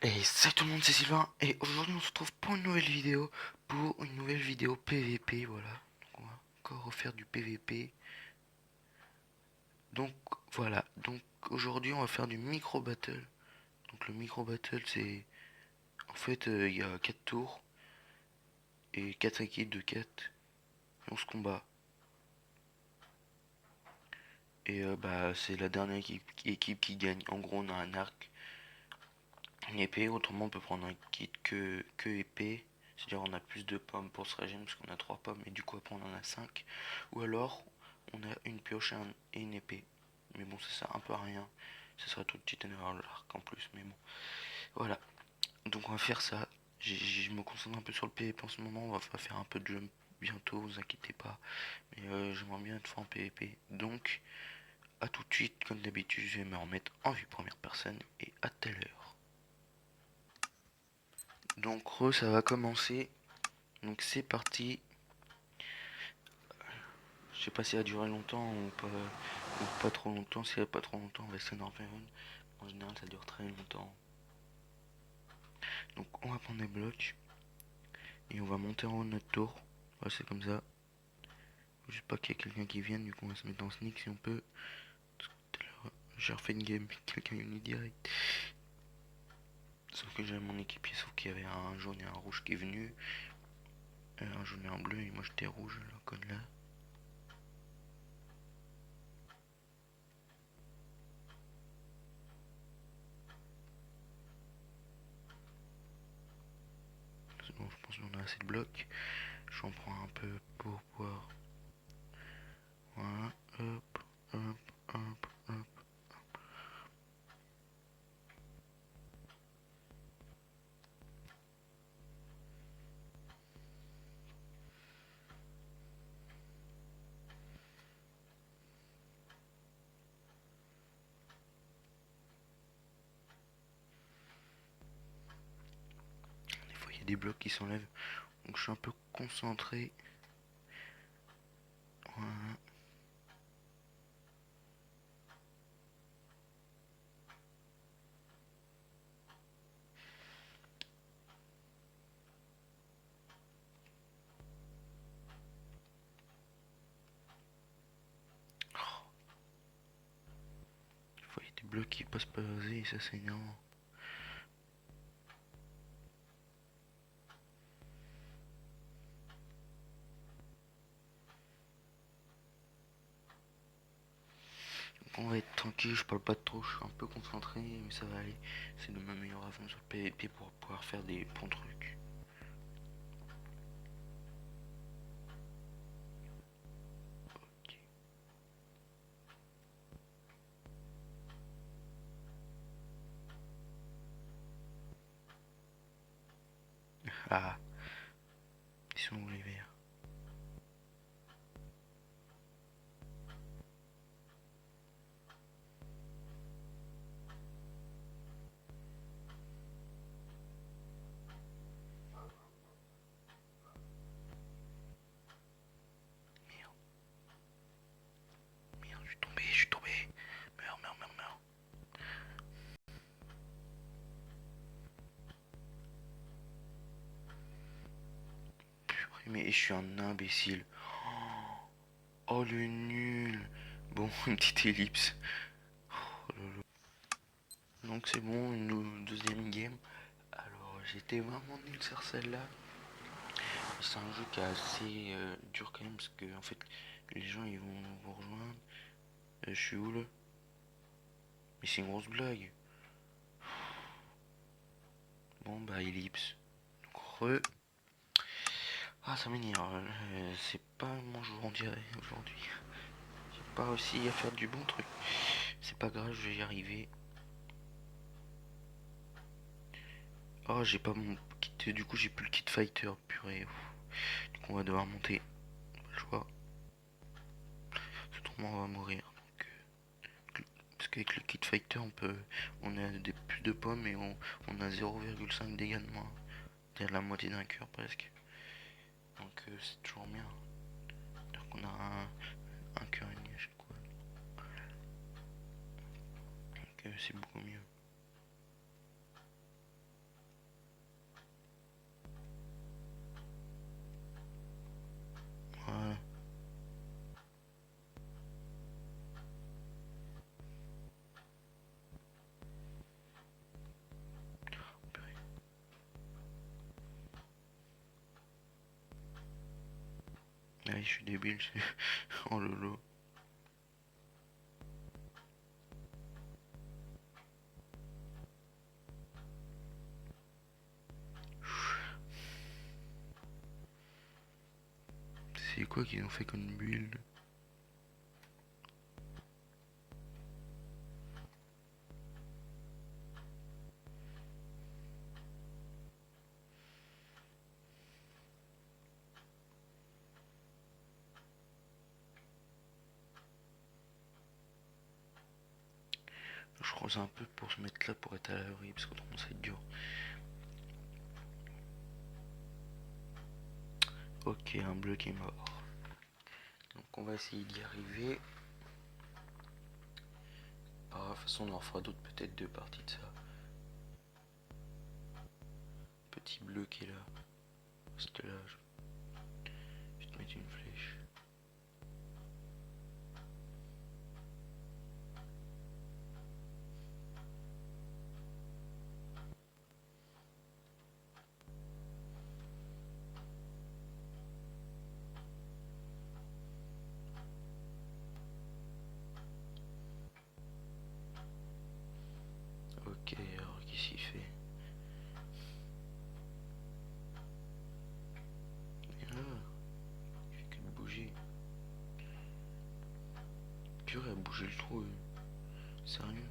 Et salut tout le monde, c'est Sylvain et aujourd'hui on se retrouve pour une nouvelle vidéo PVP, voilà. Donc on va encore refaire du PVP. Donc voilà, donc aujourd'hui on va faire du micro battle. Donc le micro battle c'est en fait il y a 4 tours et 4 équipes de 4 et on se combat. Et bah c'est la dernière équipe qui gagne. En gros on a un arc, une épée, autrement on peut prendre un kit que épée. C'est-à-dire on a plus de pommes pour se régénérer parce qu'on a 3 pommes et du coup après on en a 5. Ou alors on a une pioche et une épée. Mais bon ça sert un peu à rien. Ça serait tout petit avoir l'arc en plus. Mais bon. Voilà. Donc on va faire ça. Je me concentre un peu sur le PvP en ce moment. On va faire un peu de jump bientôt, vous inquiétez pas. Mais j'aimerais bien être fort en PvP. Donc à tout de suite, comme d'habitude, je vais me remettre en vue première personne et à tout à l'heure. Donc ça va commencer. Donc c'est parti. Je sais pas si ça a duré longtemps ou pas trop longtemps. Si elle a pas trop longtemps, on va essayer d'en faire une. En général, ça dure très longtemps. Donc on va prendre des blocs et on va monter en haut de notre tour. Voilà, c'est comme ça. Juste pas qu'il y ait quelqu'un qui vienne, du coup on va se mettre en sneak si on peut. J'ai refait une game, quelqu'un est venu direct. Sauf que j'avais mon équipier, sauf qu'il y avait un jaune et un rouge qui est venu. Un jaune et un bleu, et moi j'étais rouge, la conne là. C'est bon, je pense qu'on a assez de blocs. J'en prends un peu pour pouvoir. Voilà, hop, hop, hop, hop. Des fois il y a des blocs qui s'enlèvent, donc je suis un peu concentré. Voilà. Des fois il y a des blocs qui passent pas et ça c'est énervant. Donc on va être tranquille, je parle pas trop, je suis un peu concentré, mais ça va aller. C'est de m'améliorer à fond sur le PvP pour pouvoir faire des bons trucs. Ok. Ah, ils sont où les verts? Merde, merde, je suis tombé. Meurs, meurs, meurs, meurs. Purée, mais je suis un imbécile. Oh le nul. Bon, une petite ellipse. Oh là là. Donc c'est bon, une deuxième game. Alors j'étais vraiment nul sur celle-là. C'est un jeu qui est assez dur quand même parce que en fait les gens ils vont vous rejoindre. Je suis où là? Mais c'est une grosse blague. Bon bah ellipse. Donc re. Ah ça m'énerve. C'est pas mon jour on dirait aujourd'hui. J'ai pas réussi à faire du bon truc. C'est pas grave, je vais y arriver. Oh j'ai pas mon kit. Du coup j'ai plus le kit fighter. Purée. Du coup on va devoir monter. Pas le choix. Autrement on va mourir. Parce qu'avec le kit fighter on a plus de pommes et on a 0,5 dégâts de moins. C'est-à-dire la moitié d'un cœur presque. Donc c'est toujours bien. Donc on a un cœur et demi à chaque fois. Donc c'est beaucoup mieux. je suis débile. Oh lolo. C'est quoi qu'ils ont fait comme build? Je creuse un peu pour se mettre là pour être à l'abri parce qu'autrement ça va être dur. Ok, un bleu qui est mort. Donc on va essayer d'y arriver. De toute façon on en fera d'autres, peut-être deux parties de ça. Petit bleu qui est là. Parce que là, je vais te mettre une flèche. Ok, alors qu'est-ce qu'il fait? Ah, il fait que de bouger. Purée, à bouger le trou. Sérieux?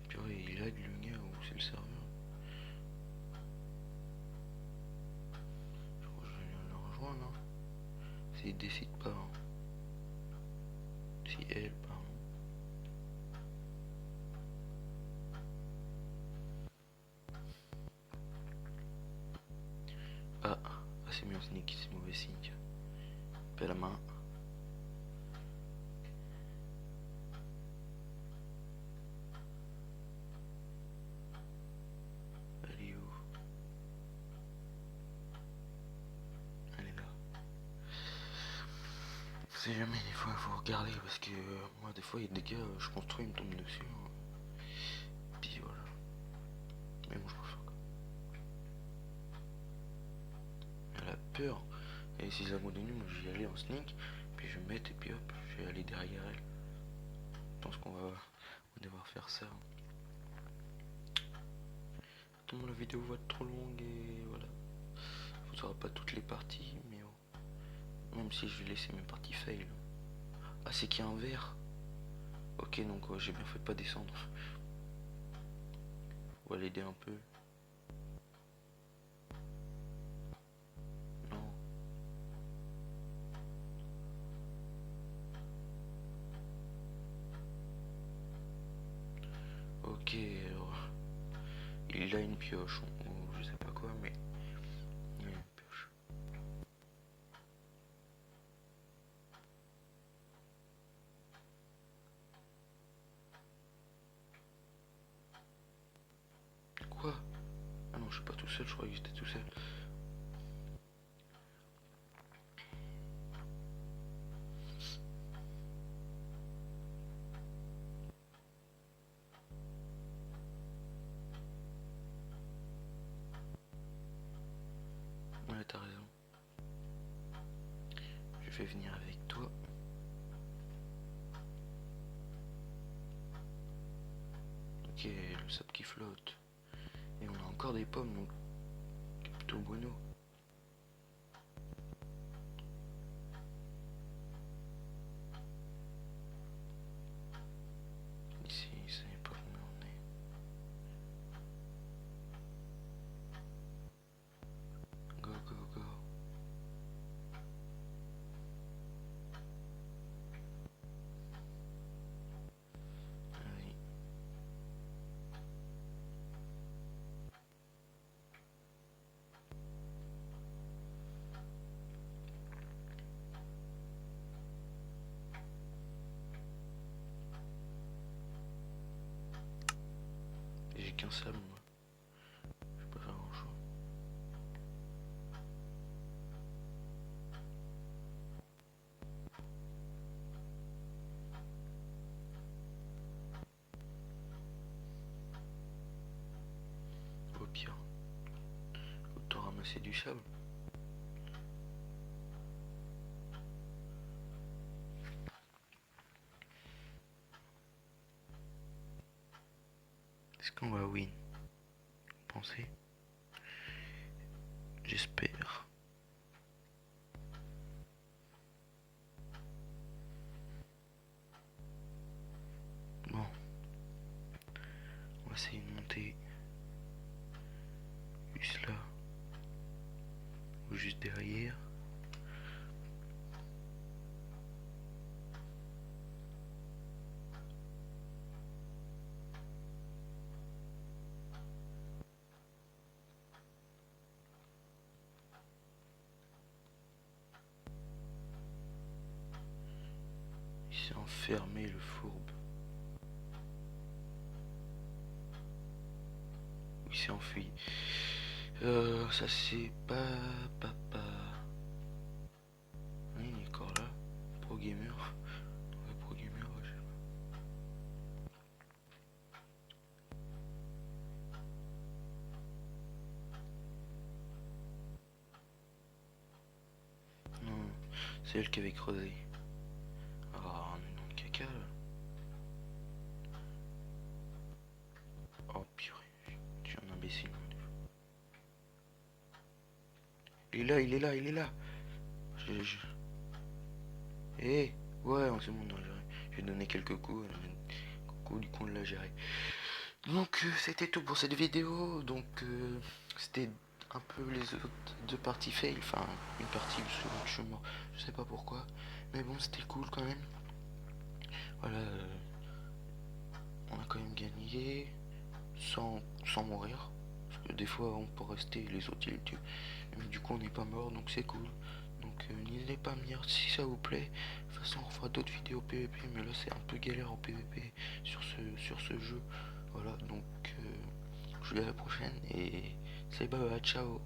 Purée, il aide le gars ou c'est le serveur? Je crois que je vais venir le rejoindre. Hein. S'il décide pas. Hein. Si elle, pardon. Ah, c'est mieux sneak, c'est mauvais signe. Paix la main. Elle est où? Elle est là. C'est jamais des fois il faut regarder parce que moi des fois il y a des gars je construis ils me tombent dessus. Hein. Puis voilà. Mais bon je préfère quoi. Elle a peur. Et si j'abandonne, moi j'y allais en sneak. Puis je vais me mettre et puis hop, je vais aller derrière elle. Je pense qu'on va devoir faire ça. Attends, la vidéo va être trop longue et voilà. Vous saurez pas toutes les parties, mais bon. Même si je vais laisser mes parties fail. Ah c'est qu'il y a un verre. Ok donc j'ai bien fait de pas descendre. On va l'aider un peu. Non. Ok alors. Il a une pioche ou je sais pas quoi mais. Il a une pioche. Quoi? Ah non je suis pas tout seul, je croyais que j'étais tout seul. Ouais t'as raison. Je vais venir avec toi. Ok, le sable qui flotte. Et on a encore des pommes, donc c'est plutôt bueno. Ici, ça n'est pas combien on est. Go, go, go. Allez. J'ai qu'un sable, moi. Je peux pas faire grand chose. c'est du sable. Est-ce qu'on va win? Pensez? J'espère. Bon, on va essayer de monter juste là ou juste derrière. Il s'est enfermé le fourbe. Il s'est enfui. Ça c'est pas papa. Oui, il est encore là. Pro gamer. Ouais, pro gamer, ouais, je sais pas. Non, c'est elle qui avait creusé. Ah, on est dans le caca là. Oh purée, je suis un imbécile. Il est là, il est là, il est là. Je... Eh, ouais, c'est bon, non, je vais donner quelques coups. Du coup, on l'a géré. Donc, c'était tout pour cette vidéo. Donc, c'était un peu les autres deux parties fail. Enfin, une partie où je suis mort. Je sais pas pourquoi. Mais bon, c'était cool quand même. Voilà, on a quand même gagné sans mourir. Parce que des fois, on peut rester, les autres ils le tuent. Mais du coup, on n'est pas mort, donc c'est cool. Donc, n'hésitez pas à me dire si ça vous plaît. De toute façon, on fera d'autres vidéos PVP, mais là, c'est un peu galère en PVP sur ce jeu. Voilà, donc je vous dis à la prochaine et c'est bye bye, ciao.